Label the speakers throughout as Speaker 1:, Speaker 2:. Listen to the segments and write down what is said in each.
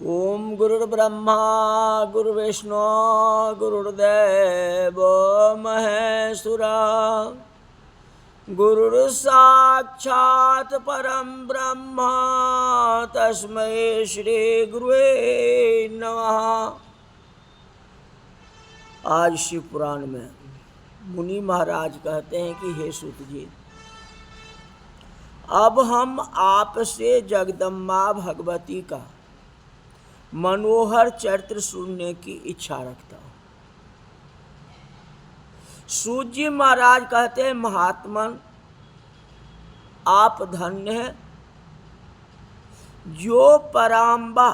Speaker 1: ओम गुरुर्ब्रह्मा गुरुर्विष्णु गुरुर्देव महेश्वरा गुरुर्साक्षात् परम ब्रह्म तस्मै श्री गुरुवे नमः। आज शिव पुराण में मुनि महाराज कहते हैं कि हे सूत जी, अब हम आपसे जगदम्बा भगवती का मनोहर चरित्र सुनने की इच्छा रखता हूँ। सूत जी महाराज कहते हैं, महात्मन आप धन्य हैं जो पराम्बा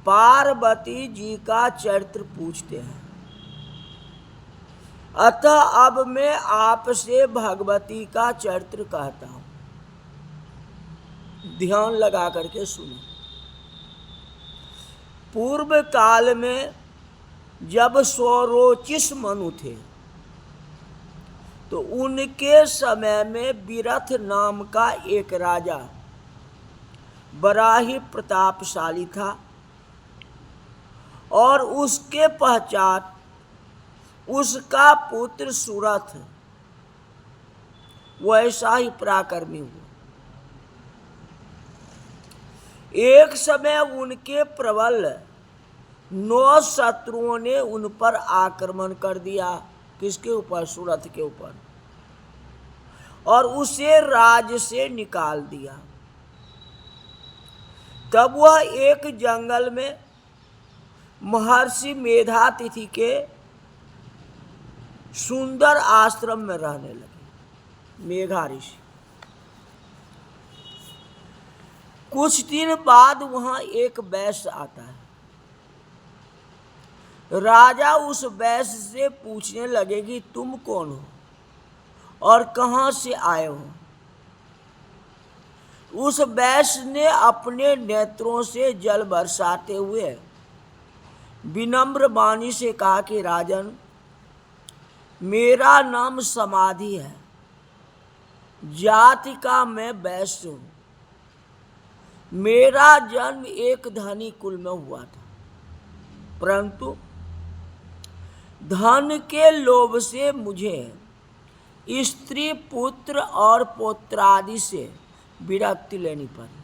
Speaker 1: पार्वती जी का चरित्र पूछते हैं। अतः अब मैं आपसे भगवती का चरित्र कहता हूँ, ध्यान लगा करके सुनो। पूर्व काल में जब स्वरोचिष मनु थे तो उनके समय में विरथ नाम का एक राजा बड़ा ही प्रतापशाली था और उसके पश्चात उसका पुत्र सुरथ वैसा ही पराक्रमी हुआ। एक समय उनके प्रबल 9 शत्रुओं ने उन पर आक्रमण कर दिया। किसके ऊपर? सुरथ के ऊपर। और उसे राज से निकाल दिया। तब वह एक जंगल में महर्षि मेधातिथि के सुंदर आश्रम में रहने लगे। मेघा ऋषि। कुछ दिन बाद वहां एक वैश्य आता है। राजा उस वैश्य से पूछने लगे कि तुम कौन हो और कहां से आए हो। उस वैश्य ने अपने नेत्रों से जल बरसाते हुए विनम्र वाणी से कहा कि राजन, मेरा नाम समाधि है, जाति का मैं वैश्य हूं। मेरा जन्म एक धनी कुल में हुआ था, परंतु धन के लोभ से मुझे स्त्री पुत्र और पौत्रादि से विरक्ति लेनी पड़ी।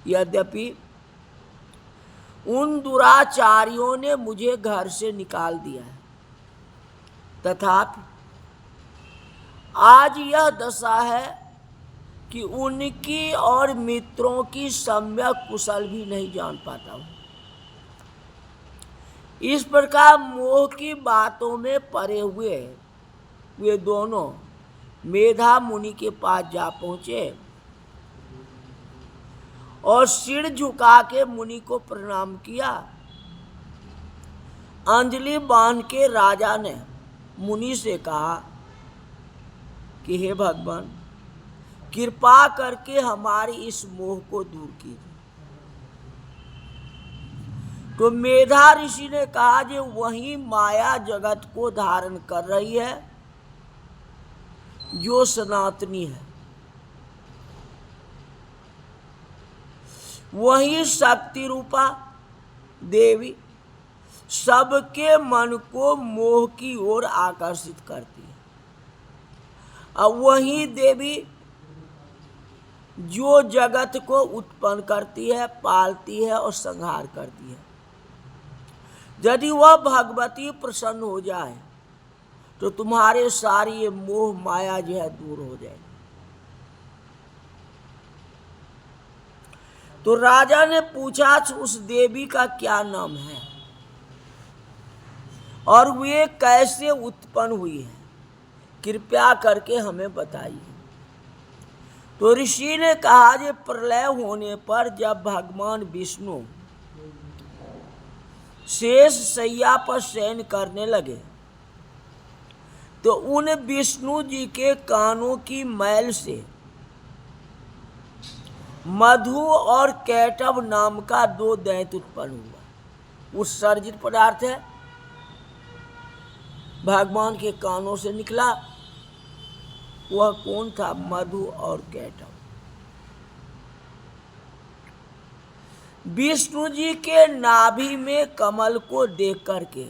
Speaker 1: यद्यपि उन दुराचारियों ने मुझे घर से निकाल दिया है, तथापि आज यह दशा है कि उनकी और मित्रों की सम्यक कुशल भी नहीं जान पाता हूं। इस प्रकार मोह की बातों में पड़े हुए वे दोनों मेधा मुनि के पास जा पहुंचे और सिर झुका के मुनि को प्रणाम किया। अंजलि बांध के राजा ने मुनि से कहा कि हे भगवान, कृपा करके हमारी इस मोह को दूर कीजिए। तो मेधा ऋषि ने कहा, जो वही माया जगत को धारण कर रही है, जो सनातनी है, वही शक्ति रूपा देवी सबके मन को मोह की ओर आकर्षित करती है। अब वही देवी जो जगत को उत्पन्न करती है, पालती है और संहार करती है। यदि वह भगवती प्रसन्न हो जाए तो तुम्हारे सारी ये मोह माया जो है दूर हो जाए। तो राजा ने पूछा, उस देवी का क्या नाम है और वे कैसे उत्पन्न हुई है, कृपया करके हमें बताइए। तो ऋषि ने कहा, जे प्रलय होने पर जब भगवान विष्णु शेष शैया पर शयन करने लगे तो उन विष्णु जी के कानों की मैल से मधु और कैटव नाम का 2 दैत्य उत्पन्न हुआ। उत्सर्जित पदार्थ है, भगवान के कानों से निकला। वह कौन था? मधु और कैटव। विष्णु जी के नाभि में कमल को देख करके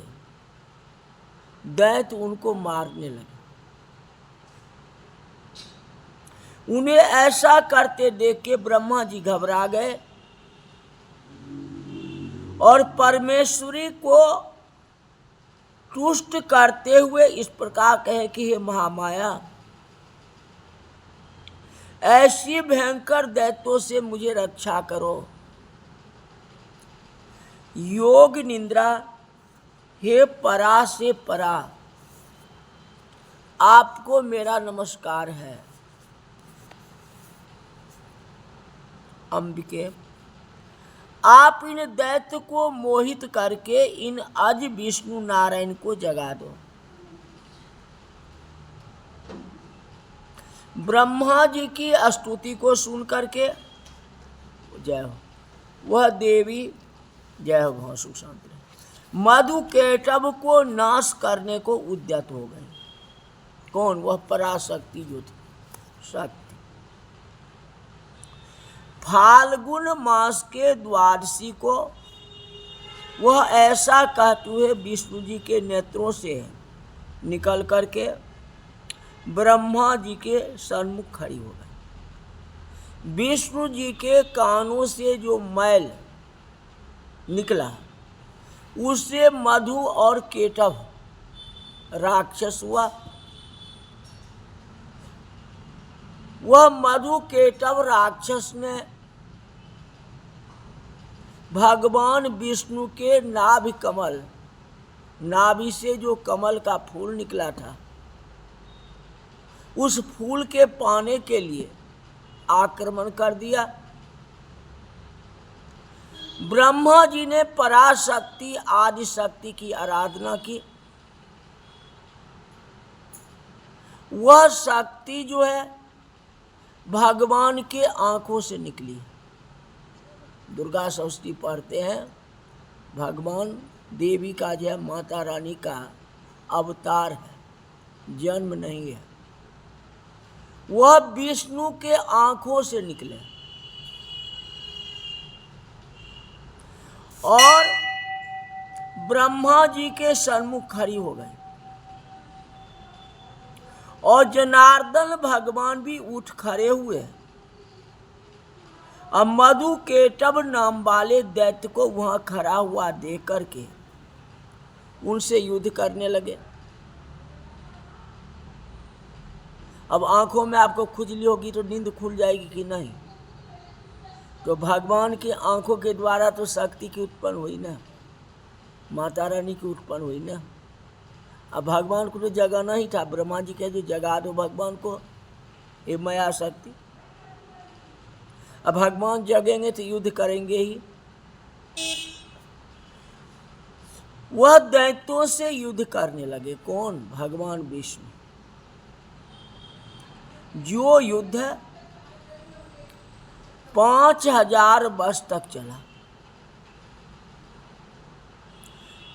Speaker 1: दैत्य उनको मारने लगे। उन्हें ऐसा करते देख के ब्रह्मा जी घबरा गए और परमेश्वरी को तुष्ट करते हुए इस प्रकार कहे कि हे महामाया, ऐसी भयंकर दैत्यों से मुझे रक्षा करो। योग निंद्रा, हे परा से परा, आपको मेरा नमस्कार है। अंबिके, आप इन दैत्य को मोहित करके इन अज विष्णु नारायण को जगा दो। ब्रह्मा जी की स्तुति को सुन करके जय हो वह देवी, जय हो भगवान सुख शांति, मधु केटव को नाश करने को उद्यत हो गए। कौन? वह पराशक्ति जो थी, शक्ति। फाल्गुन मास के द्वादशी को वह ऐसा कहते हुए विष्णु जी के नेत्रों से निकल करके ब्रह्मा जी के सन्मुख खड़ी हो गई। विष्णु जी के कानों से जो मैल निकला उससे मधु और केटव राक्षस हुआ। वह मधु केटव राक्षस ने भगवान विष्णु के नाभि कमल, नाभि से जो कमल का फूल निकला था, उस फूल के पाने के लिए आक्रमण कर दिया। ब्रह्मा जी ने पराशक्ति आदि शक्ति की आराधना की। वह शक्ति जो है भगवान के आंखों से निकली। दुर्गा सप्तशती पढ़ते हैं, भगवान देवी का जो है माता रानी का अवतार है, जन्म नहीं है। वह विष्णु के आंखों से निकले और ब्रह्मा जी के सन्मुख खड़ी हो गई। और जनार्दन भगवान भी उठ खड़े हुए और मधु केटव नाम वाले दैत्य को वहां खड़ा हुआ देख करके उनसे युद्ध करने लगे। अब आंखों में आपको खुजली होगी तो नींद खुल जाएगी कि नहीं? तो भगवान की आंखों के द्वारा तो शक्ति की उत्पन्न हुई ना, माता रानी की उत्पन्न हुई ना। अब भगवान को तो जगाना ही था। ब्रह्मा जी कहे जो जगा दो भगवान को, ये माया शक्ति। अब भगवान जगेंगे तो युद्ध करेंगे ही। वह दैत्यों से युद्ध करने लगे। कौन? भगवान विष्णु। जो युद्ध 5000 वर्ष तक चला।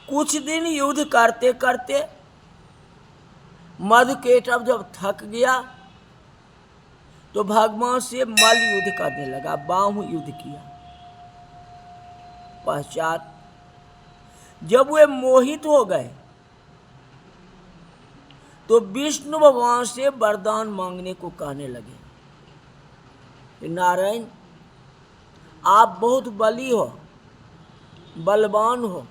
Speaker 1: कुछ दिन युद्ध करते करते मधुकेटव जब थक गया तो भगवान से मल युद्ध करने लगा, बाहु युद्ध किया। पश्चात जब वे मोहित हो गए तो विष्णु भगवान से वरदान मांगने को कहने लगे। नारायण, आप बहुत बली हो, बलवान हो,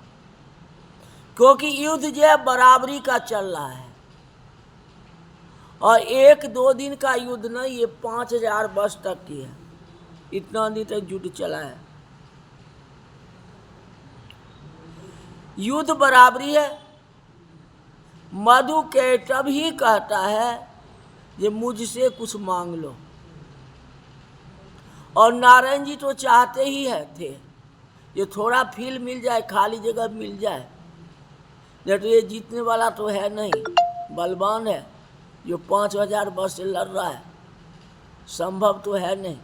Speaker 1: क्योंकि युद्ध जो है बराबरी का चल रहा है और 1-2 दिन का युद्ध नहीं, ये 5000 वर्ष तक की है। इतना दिन तक युद्ध चला है। युद्ध बराबरी है। मधुकेटव ही कहता है कि मुझसे कुछ मांग लो, और नारायण जी तो चाहते ही थे ये थोड़ा फील मिल जाए, खाली जगह मिल जाए। नहीं तो ये जीतने वाला तो है नहीं, बलवान है, जो 5000 वर्ष से लड़ रहा है, संभव तो है नहीं।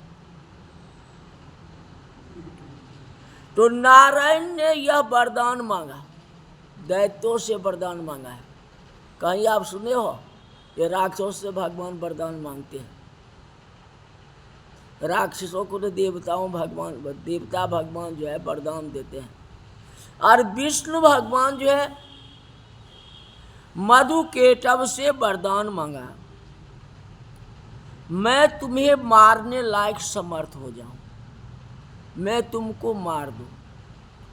Speaker 1: तो नारायण ने यह वरदान मांगा, दैत्यों से वरदान मांगा है। कहीं आप सुने हो ये राक्षसों से भगवान वरदान मांगते हैं? राक्षसों को तो देवता भगवान जो है वरदान देते हैं, और विष्णु भगवान जो है मधुकेटव से वरदान मांगा, मैं तुम्हें मारने लायक समर्थ हो जाऊं, मैं तुमको मार दूं,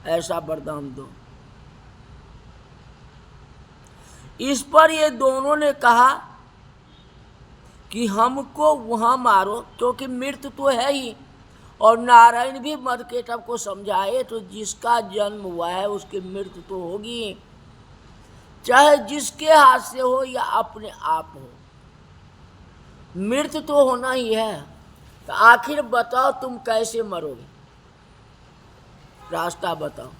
Speaker 1: ऐसा वरदान दो। इस पर ये दोनों ने कहा कि हमको वहां मारो, क्योंकि मृत्यु तो है ही, और नारायण भी मधुकेटव को समझाए तो जिसका जन्म हुआ है उसकी मृत्यु तो होगी, चाहे जिसके हाथ से हो या अपने आप हो, मृत्यु तो होना ही है। तो आखिर बताओ तुम कैसे मरोगे, रास्ता बताओ।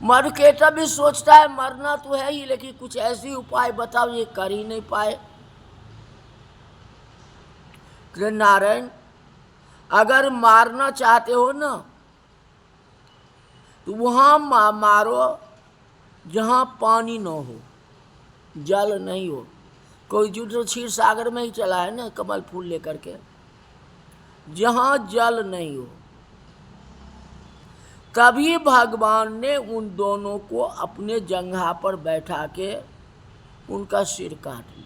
Speaker 1: मधुकेटव भी सोचता है मरना तो है ही, लेकिन कुछ ऐसी उपाय बताओ, ये कर ही नहीं पाए। नारायण, अगर मारना चाहते हो ना तो वहां मारो जहां पानी न हो, जल नहीं हो। कोई युद्ध क्षीर सागर में ही चला है ना कमल फूल लेकर के, जहां जल नहीं हो। तभी भगवान ने उन दोनों को अपने जंघा पर बैठा के उनका सिर काट लिया।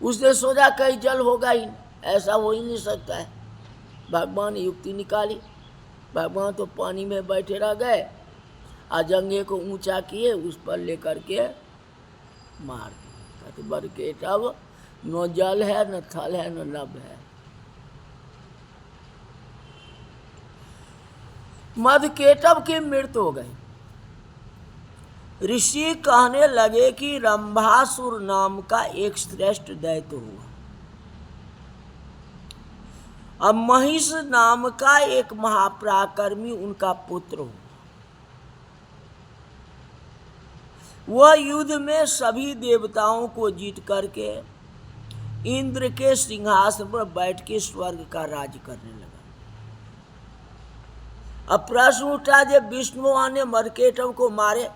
Speaker 1: उसने सोचा कहीं जल होगा ही, ऐसा हो ही नहीं सकता है। भगवान ने युक्ति निकाली, भगवान तो पानी में बैठे रह गए, और जंघे को ऊंचा किए, उस पर लेकर के मार दिया। तो मधुकेटव न जल है, न थल है, न नभ है। मधुकेटव की मृत्यु हो गई। ऋषि कहने लगे कि रंभासुर नाम का एक श्रेष्ठ दैत्य हुआ, अब महिष नाम का एक महापराक्रमी उनका पुत्र हुआ। वह युद्ध में सभी देवताओं को जीत करके इंद्र के सिंहासन पर बैठ के स्वर्ग का राज करने लगा। अब प्रश्न उठा, जब विष्णु भगवान ने मधुकेटव को मारे,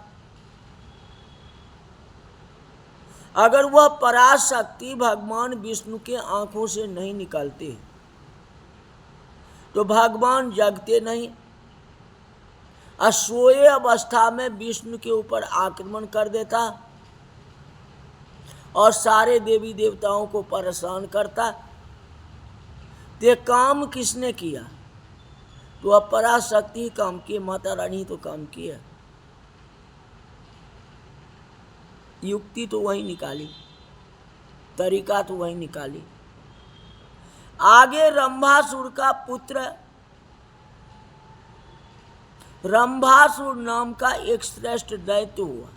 Speaker 1: अगर वह पराशक्ति भगवान विष्णु के आंखों से नहीं निकलते तो भगवान जगते नहीं, सोए अवस्था में विष्णु के ऊपर आक्रमण कर देता और सारे देवी देवताओं को परेशान करता। ते काम किसने किया? तो अब पराशक्ति ही काम की, माता रानी तो काम की है। युक्ति तो वही निकाली, तरीका तो वही निकाली। आगे रंभासुर का पुत्र, रंभासुर नाम का एक श्रेष्ठ दैत्य हुआ।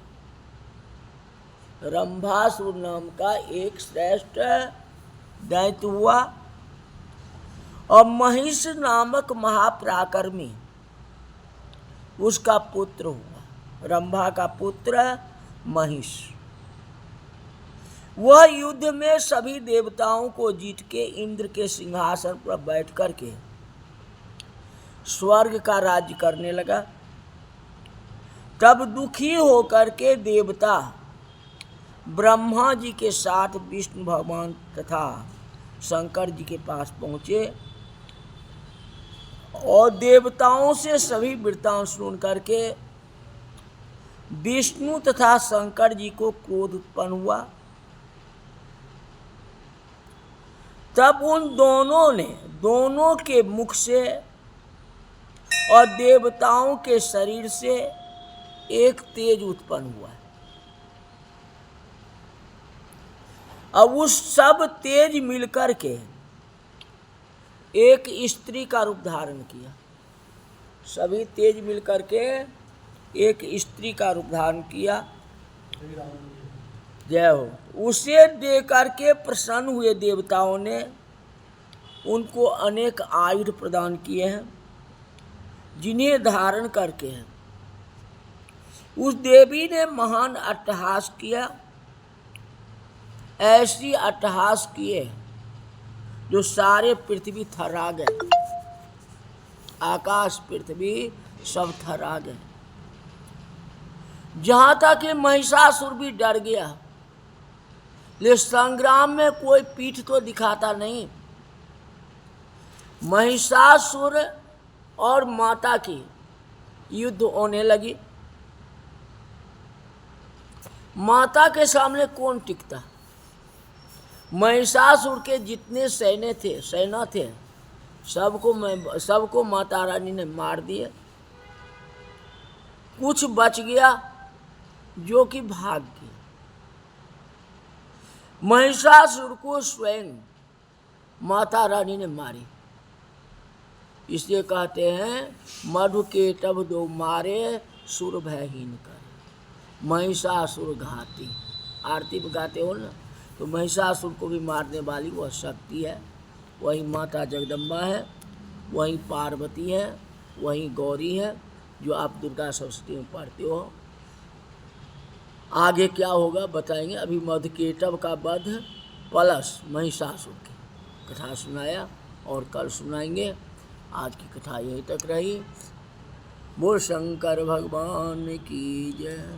Speaker 1: रंभासुर नाम का एक श्रेष्ठ दैत्य हुआ, और महिष नामक महापराक्रमी उसका पुत्र हुआ। रंभा का पुत्र महिष। वह युद्ध में सभी देवताओं को जीत के इंद्र के सिंहासन पर बैठ कर के स्वर्ग का राज्य करने लगा। तब दुखी होकर के देवता ब्रह्मा जी के साथ विष्णु भगवान तथा शंकर जी के पास पहुँचे और देवताओं से सभी वृत्तांत सुन करके विष्णु तथा शंकर जी को क्रोध उत्पन्न हुआ। तब उन दोनों के मुख से और देवताओं के शरीर से एक तेज उत्पन्न हुआ। अब उस सब तेज मिलकर के एक स्त्री का रूप धारण किया। सभी तेज मिलकर के एक स्त्री का रूप धारण किया। जय हो। उसे देकर के प्रसन्न हुए देवताओं ने उनको अनेक आयुध प्रदान किए हैं, जिन्हें धारण करके हैं उस देवी ने महान अट्टहास किया। ऐसी अट्टहास किए जो सारे पृथ्वी थर्रा गए, आकाश पृथ्वी सब थर्रा गए। जहाँ तक कि महिषासुर भी डर गया ले संग्राम में कोई पीठ तो दिखाता नहीं। महिषासुर और माता की युद्ध होने लगी। माता के सामने कौन टिकता? महिषासुर के जितने सेना थे सबको माता रानी ने मार दिए। कुछ बच गया जो कि भाग गया। महिषासुर को स्वयं माता रानी ने मारी। इसलिए कहते हैं मधुकेटभ दो मारे सुर भयहीन करे, महिषासुर घाती। आरती में गाते हो ना, तो महिषासुर को भी मारने वाली वह शक्ति है। वही माता जगदम्बा है, वही पार्वती है, वही गौरी है, जो आप दुर्गा सप्तशती में पढ़ते हो। आगे क्या होगा बताएंगे। अभी मधुकेटभ का वध प्लस महिषासुर की कथा सुनाया और कल सुनाएंगे। आज की कथा यहीं तक रही। बोल शंकर भगवान की जय।